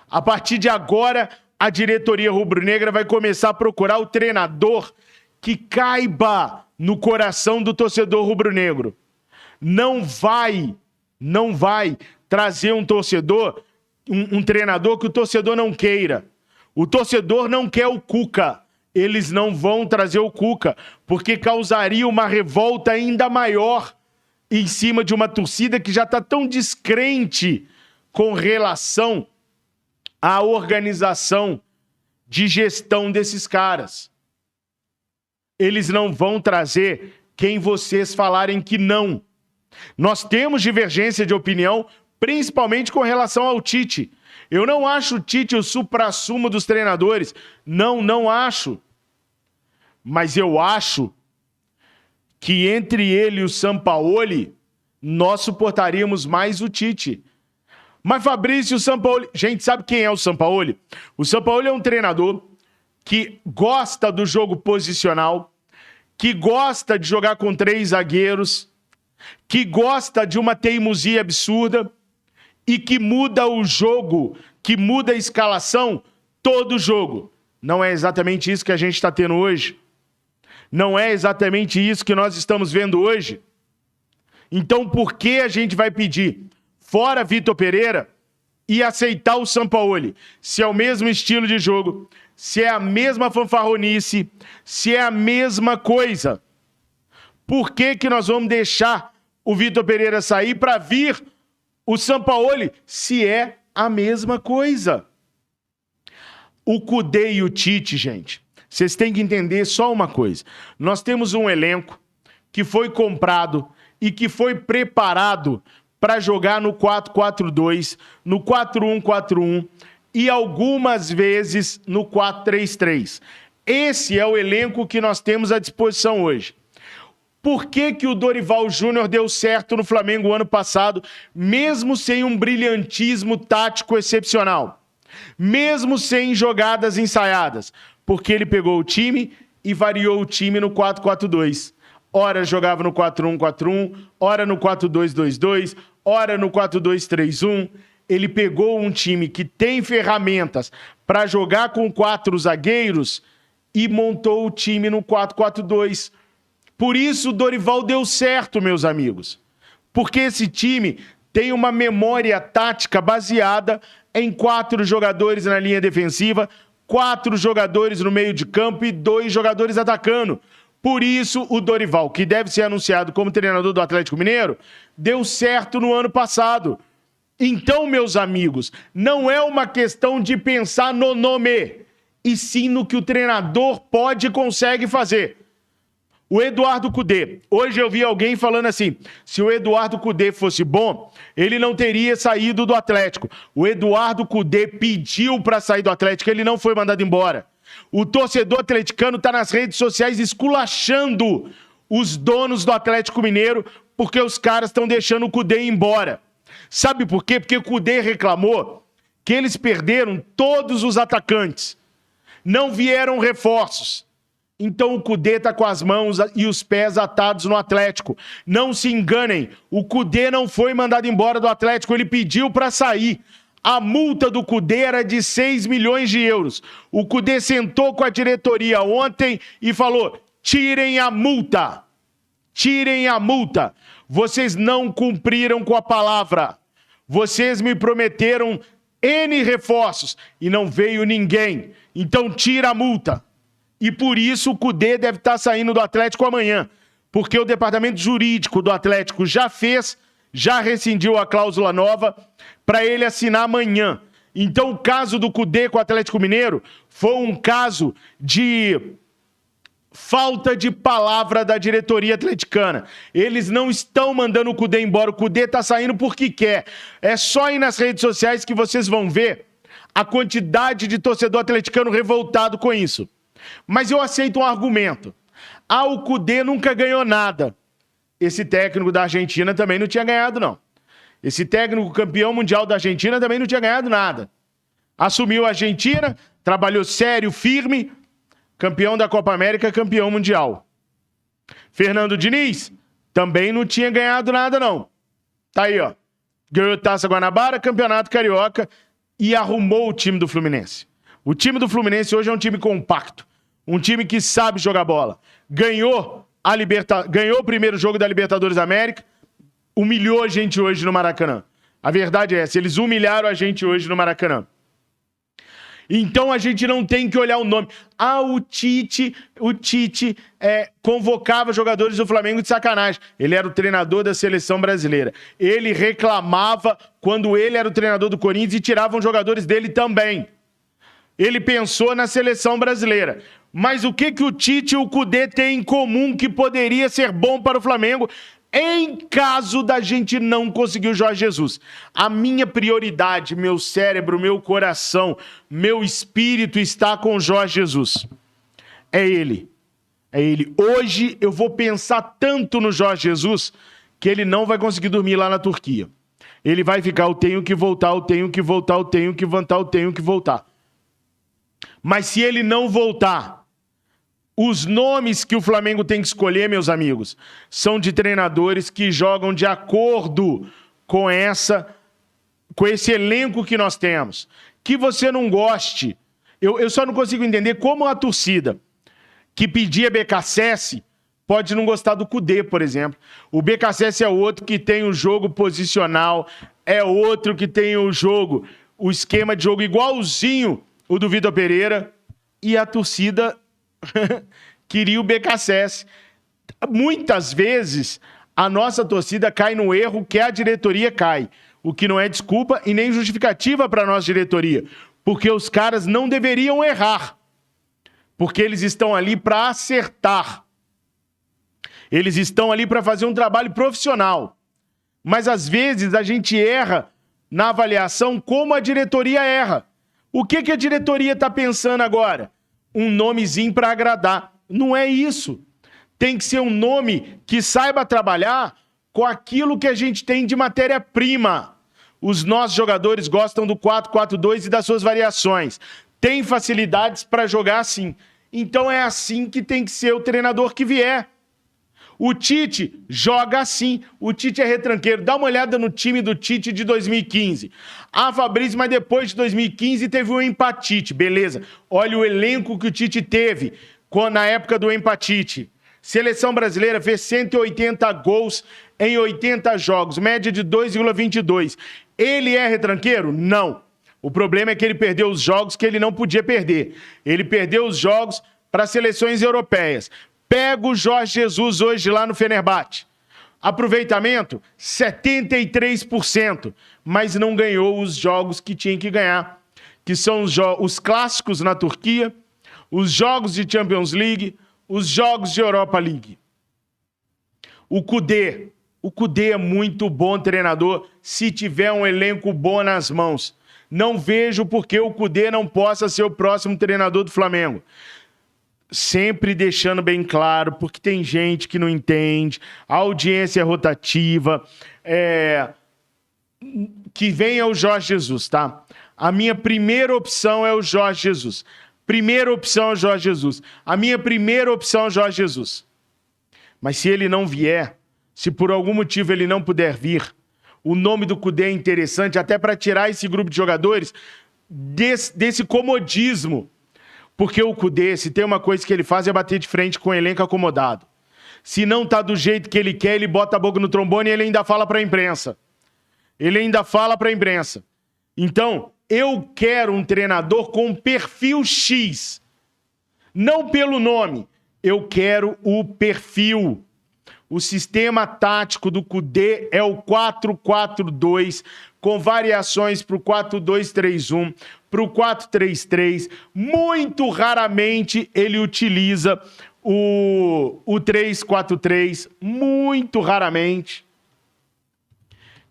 A partir de agora, a diretoria rubro-negra vai começar a procurar o treinador que caiba no coração do torcedor rubro-negro. Não vai trazer um torcedor, um treinador que o torcedor não queira. O torcedor não quer o Cuca. Eles não vão trazer o Cuca, porque causaria uma revolta ainda maior em cima de uma torcida que já está tão descrente com relação à organização de gestão desses caras. Eles não vão trazer quem vocês falarem que não. Nós temos divergência de opinião, principalmente com relação ao Tite. Eu não acho o Tite o suprassumo dos treinadores. Não acho. Mas eu acho que entre ele e o Sampaoli, nós suportaríamos mais o Tite. Mas Fabrício, o Sampaoli... Gente, sabe quem é o Sampaoli? O Sampaoli é um treinador que gosta do jogo posicional, que gosta de jogar com 3 zagueiros, que gosta de uma teimosia absurda e que muda o jogo, que muda a escalação todo jogo. Não é exatamente isso que a gente está tendo hoje? Não é exatamente isso que nós estamos vendo hoje? Então, por que a gente vai pedir fora Vitor Pereira e aceitar o Sampaoli? Se é o mesmo estilo de jogo, se é a mesma fanfarronice, se é a mesma coisa. Por que nós vamos deixar o Vitor Pereira sair para vir o Sampaoli, se é a mesma coisa? O Kudê e o Tite, gente, vocês têm que entender só uma coisa. Nós temos um elenco que foi comprado e que foi preparado para jogar no 4-4-2, no 4-1-4-1 e algumas vezes no 4-3-3. Esse é o elenco que nós temos à disposição hoje. Por que o Dorival Júnior deu certo no Flamengo ano passado, mesmo sem um brilhantismo tático excepcional? Mesmo sem jogadas ensaiadas? Porque ele pegou o time e variou o time no 4-4-2. Ora jogava no 4-1-4-1, ora no 4-2-2-2, ora no 4-2-3-1. Ele pegou um time que tem ferramentas para jogar com 4 zagueiros e montou o time no 4-4-2. Por isso o Dorival deu certo, meus amigos. Porque esse time tem uma memória tática baseada em 4 jogadores na linha defensiva, 4 jogadores no meio de campo e 2 jogadores atacando. Por isso o Dorival, que deve ser anunciado como treinador do Atlético Mineiro, deu certo no ano passado. Então, meus amigos, não é uma questão de pensar no nome, e sim no que o treinador pode e consegue fazer. O Eduardo Kudê, hoje eu vi alguém falando assim, se o Eduardo Kudê fosse bom, ele não teria saído do Atlético. O Eduardo Kudê pediu para sair do Atlético, ele não foi mandado embora. O torcedor atleticano está nas redes sociais esculachando os donos do Atlético Mineiro porque os caras estão deixando o Kudê ir embora. Sabe por quê? Porque o Kudê reclamou que eles perderam todos os atacantes. Não vieram reforços. Então o Kudê está com as mãos e os pés atados no Atlético. Não se enganem, o Kudê não foi mandado embora do Atlético, ele pediu para sair. A multa do Kudê era de 6 milhões de euros. O Kudê sentou com a diretoria ontem e falou, tirem a multa. Tirem a multa. Vocês não cumpriram com a palavra. Vocês me prometeram N reforços e não veio ninguém. Então tira a multa. E por isso o Kudê deve estar saindo do Atlético amanhã. Porque o departamento jurídico do Atlético já rescindiu a cláusula nova para ele assinar amanhã. Então o caso do Kudê com o Atlético Mineiro foi um caso de falta de palavra da diretoria atleticana. Eles não estão mandando o Kudê embora. O Kudê está saindo porque quer. É só ir nas redes sociais que vocês vão ver a quantidade de torcedor atleticano revoltado com isso. Mas eu aceito um argumento. O Kudê nunca ganhou nada. Esse técnico da Argentina também não tinha ganhado, não. Esse técnico campeão mundial da Argentina também não tinha ganhado nada. Assumiu a Argentina, trabalhou sério, firme, campeão da Copa América, campeão mundial. Fernando Diniz também não tinha ganhado nada, não. Tá aí, ó. Ganhou Taça Guanabara, Campeonato Carioca, e arrumou o time do Fluminense. O time do Fluminense hoje é um time compacto, um time que sabe jogar bola. Ganhou o primeiro jogo da Libertadores da América, humilhou a gente hoje no Maracanã. A verdade é essa, eles humilharam a gente hoje no Maracanã. Então a gente não tem que olhar o nome. O Tite convocava jogadores do Flamengo de sacanagem. Ele era o treinador da seleção brasileira. Ele reclamava quando ele era o treinador do Corinthians e tiravam jogadores dele também. Ele pensou na seleção brasileira. Mas o que o Tite e o Kudê têm em comum que poderia ser bom para o Flamengo em caso da gente não conseguir o Jorge Jesus? A minha prioridade, meu cérebro, meu coração, meu espírito está com o Jorge Jesus. É ele. É ele. Hoje eu vou pensar tanto no Jorge Jesus que ele não vai conseguir dormir lá na Turquia. Ele vai ficar, eu tenho que voltar, eu tenho que voltar, eu tenho que voltar, eu tenho que voltar. Mas se ele não voltar, os nomes que o Flamengo tem que escolher, meus amigos, são de treinadores que jogam de acordo com esse elenco que nós temos. Que você não goste. Eu só não consigo entender como a torcida que pedia BKSS pode não gostar do Kudê, por exemplo. O BKSS é outro que tem o jogo posicional, é outro que tem o esquema de jogo igualzinho o do Vitor Pereira, e a torcida queria o BKSS. Muitas vezes, a nossa torcida cai no erro que a diretoria cai, o que não é desculpa e nem justificativa para a nossa diretoria, porque os caras não deveriam errar, porque eles estão ali para acertar. Eles estão ali para fazer um trabalho profissional. Mas, às vezes, a gente erra na avaliação como a diretoria erra. O que a diretoria está pensando agora? Um nomezinho para agradar. Não é isso. Tem que ser um nome que saiba trabalhar com aquilo que a gente tem de matéria-prima. Os nossos jogadores gostam do 4-4-2 e das suas variações. Tem facilidades para jogar assim. Então é assim que tem que ser o treinador que vier. O Tite joga assim. O Tite é retranqueiro. Dá uma olhada no time do Tite de 2015. Fabrício, mas depois de 2015 teve um empatite. Beleza. Olha o elenco que o Tite teve na época do empatite. Seleção brasileira fez 180 gols em 80 jogos. Média de 2,22. Ele é retranqueiro? Não. O problema é que ele perdeu os jogos que ele não podia perder. Ele perdeu os jogos para seleções europeias. Pega o Jorge Jesus hoje lá no Fenerbahçe. Aproveitamento, 73%. Mas não ganhou os jogos que tinha que ganhar. Que são os clássicos na Turquia, os jogos de Champions League, os jogos de Europa League. O Kudê é muito bom treinador se tiver um elenco bom nas mãos. Não vejo por que o Kudê não possa ser o próximo treinador do Flamengo. Sempre deixando bem claro, porque tem gente que não entende, a audiência é rotativa, que venha o Jorge Jesus, tá? A minha primeira opção é o Jorge Jesus. Primeira opção é o Jorge Jesus. A minha primeira opção é o Jorge Jesus. Mas se ele não vier, se por algum motivo ele não puder vir, o nome do Kudê é interessante até para tirar esse grupo de jogadores desse comodismo. Porque o Kudê, se tem uma coisa que ele faz, é bater de frente com o elenco acomodado. Se não tá do jeito que ele quer, ele bota a boca no trombone e ele ainda fala para a imprensa. Então, eu quero um treinador com perfil X. Não pelo nome. Eu quero o perfil. O sistema tático do Kudê é o 4-4-2, com variações para o 4-2-3-1, para o 4-3-3. Muito raramente ele utiliza o 3-4-3. Muito raramente.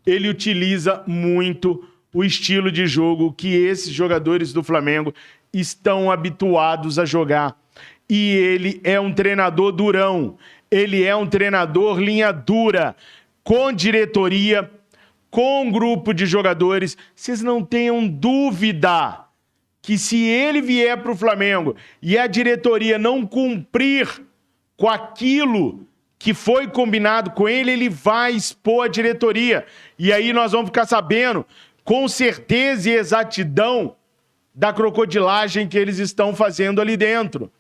Ele utiliza muito o estilo de jogo que esses jogadores do Flamengo estão habituados a jogar. E ele é um treinador durão. Ele é um treinador linha dura, com diretoria, com grupo de jogadores. Vocês não tenham dúvida que se ele vier para o Flamengo e a diretoria não cumprir com aquilo que foi combinado com ele, ele vai expor a diretoria. E aí nós vamos ficar sabendo com certeza e exatidão da crocodilagem que eles estão fazendo ali dentro,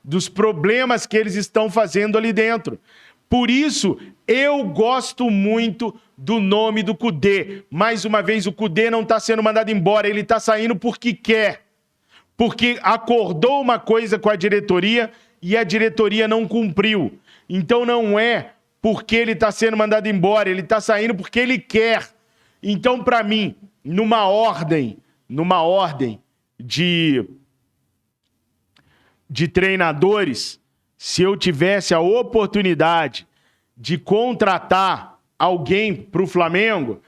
dos problemas que eles estão fazendo ali dentro. Por isso, eu gosto muito do nome do Kudê. Mais uma vez, o Kudê não está sendo mandado embora, ele está saindo porque quer. Porque acordou uma coisa com a diretoria e a diretoria não cumpriu. Então não é porque ele está sendo mandado embora, ele está saindo porque ele quer. Então, para mim, numa ordem de treinadores, se eu tivesse a oportunidade de contratar alguém para o Flamengo,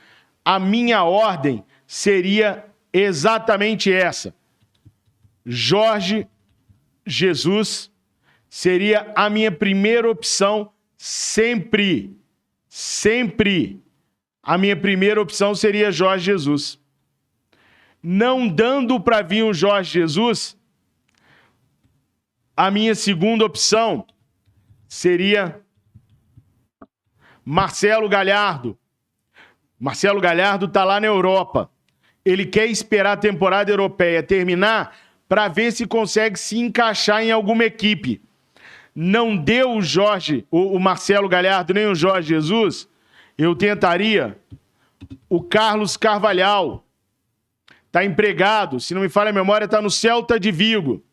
a minha ordem seria exatamente essa. Jorge Jesus seria a minha primeira opção sempre. Sempre. A minha primeira opção seria Jorge Jesus. Não dando para vir o Jorge Jesus, a minha segunda opção seria Marcelo Galhardo. Marcelo Galhardo está lá na Europa. Ele quer esperar a temporada europeia terminar para ver se consegue se encaixar em alguma equipe. Não deu o Marcelo Galhardo nem o Jorge Jesus, eu tentaria o Carlos Carvalhal. Está empregado, se não me falha a memória, está no Celta de Vigo.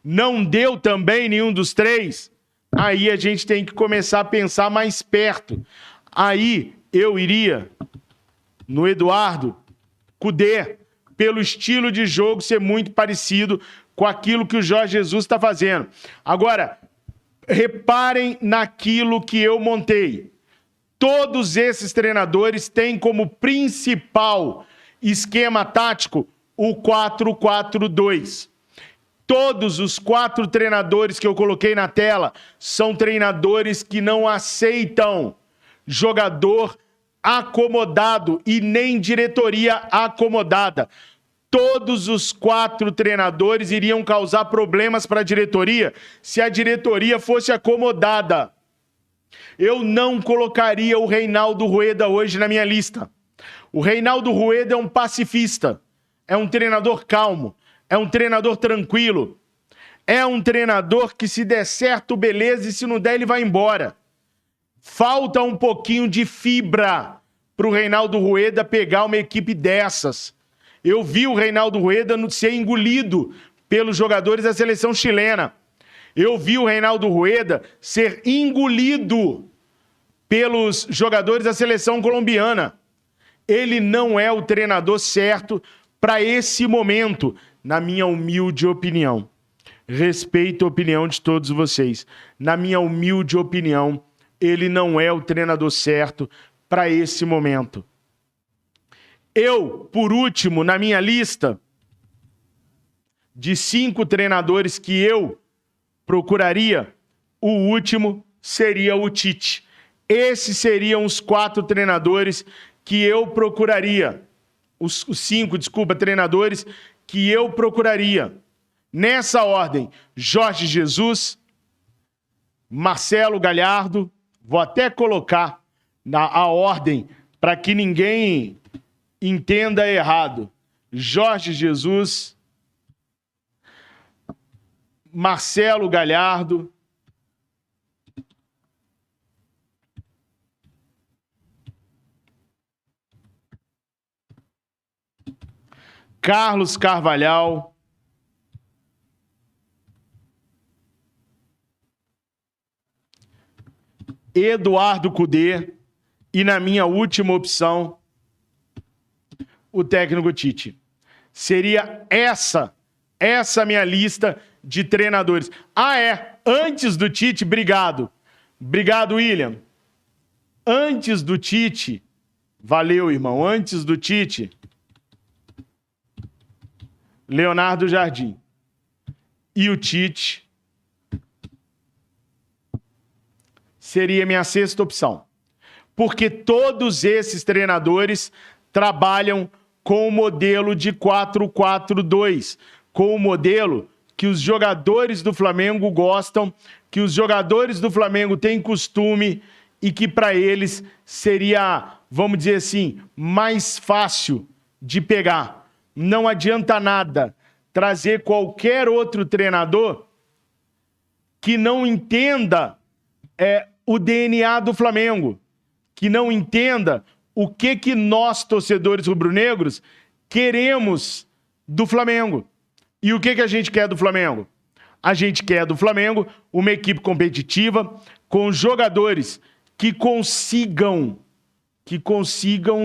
Não deu também nenhum dos três, aí a gente tem que começar a pensar mais perto. Aí eu iria no Eduardo Kudê, pelo estilo de jogo ser muito parecido com aquilo que o Jorge Jesus está fazendo. Agora, reparem naquilo que eu montei. Todos esses treinadores têm como principal esquema tático o 4-4-2. Todos os 4 treinadores que eu coloquei na tela são treinadores que não aceitam jogador acomodado e nem diretoria acomodada. Todos os 4 treinadores iriam causar problemas para a diretoria se a diretoria fosse acomodada. Eu não colocaria o Reinaldo Rueda hoje na minha lista. O Reinaldo Rueda é um pacifista, é um treinador calmo, é um treinador tranquilo, é um treinador que se der certo, beleza, e se não der, ele vai embora. Falta um pouquinho de fibra para o Reinaldo Rueda pegar uma equipe dessas. Eu vi o Reinaldo Rueda ser engolido pelos jogadores da seleção chilena. Eu vi o Reinaldo Rueda ser engolido pelos jogadores da seleção colombiana. Ele não é o treinador certo para esse momento, na minha humilde opinião. Respeito a opinião de todos vocês. Na minha humilde opinião, ele não é o treinador certo para esse momento. Eu, por último, na minha lista de 5 treinadores que eu procuraria, o último seria o Tite. Esses seriam os 4 treinadores que eu procuraria. Os 5, treinadores que eu procuraria. Nessa ordem, Jorge Jesus, Marcelo Galhardo, vou até colocar a ordem para que ninguém entenda errado. Jorge Jesus, Marcelo Galhardo, Carlos Carvalhal, Eduardo Kudê e, na minha última opção, o técnico Tite. Seria essa minha lista de treinadores. Antes do Tite, obrigado. Obrigado, William. Antes do Tite, valeu, irmão. Antes do Tite, Leonardo Jardim. E o Tite seria minha 6ª opção. Porque todos esses treinadores trabalham com o modelo de 4-4-2, com o modelo que os jogadores do Flamengo gostam, que os jogadores do Flamengo têm costume e que para eles seria, vamos dizer assim, mais fácil de pegar. Não adianta nada trazer qualquer outro treinador que não entenda o DNA do Flamengo, que não entenda o que nós, torcedores rubro-negros, queremos do Flamengo. E o que a gente quer do Flamengo? A gente quer do Flamengo uma equipe competitiva com jogadores que consigam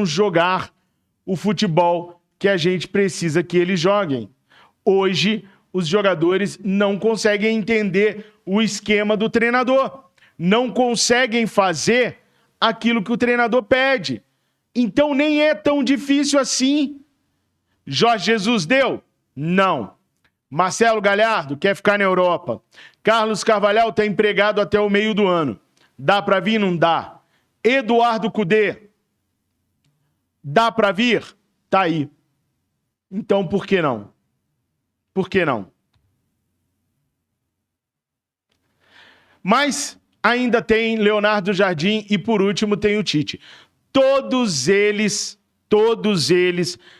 jogar o futebol que a gente precisa que eles joguem. Hoje, os jogadores não conseguem entender o esquema do treinador, não conseguem fazer aquilo que o treinador pede. Então nem é tão difícil assim. Jorge Jesus deu? Não. Marcelo Galhardo quer ficar na Europa. Carlos Carvalhal está empregado até o meio do ano. Dá para vir? Não dá. Eduardo Cudê, dá para vir? Tá aí. Então por que não? Por que não? Mas ainda tem Leonardo Jardim e, por último, tem o Tite. Todos eles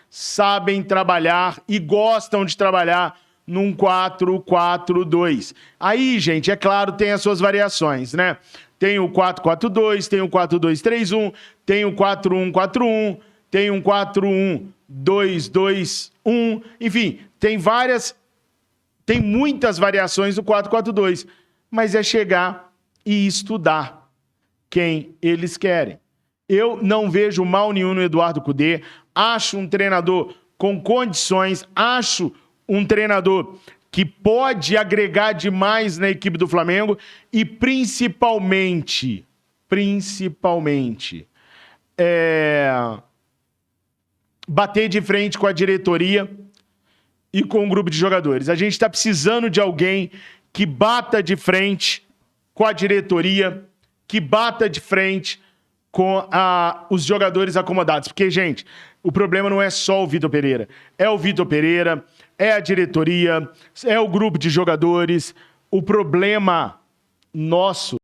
sabem trabalhar e gostam de trabalhar num 4-4-2. Aí, gente, é claro, tem as suas variações, né? Tem o 4-4-2, tem o 4-2-3-1, tem o 4-1-4-1, tem um 4-1-2-2-1, enfim, tem muitas variações do 4-4-2, mas é chegar e estudar quem eles querem. Eu não vejo mal nenhum no Eduardo Cudê, acho um treinador com condições, acho um treinador que pode agregar demais na equipe do Flamengo e principalmente, bater de frente com a diretoria e com o grupo de jogadores. A gente está precisando de alguém que bata de frente com a diretoria, que bata de frente com os jogadores acomodados. Porque, gente, o problema não é só o Vitor Pereira. É o Vitor Pereira, é a diretoria, é o grupo de jogadores. O problema nosso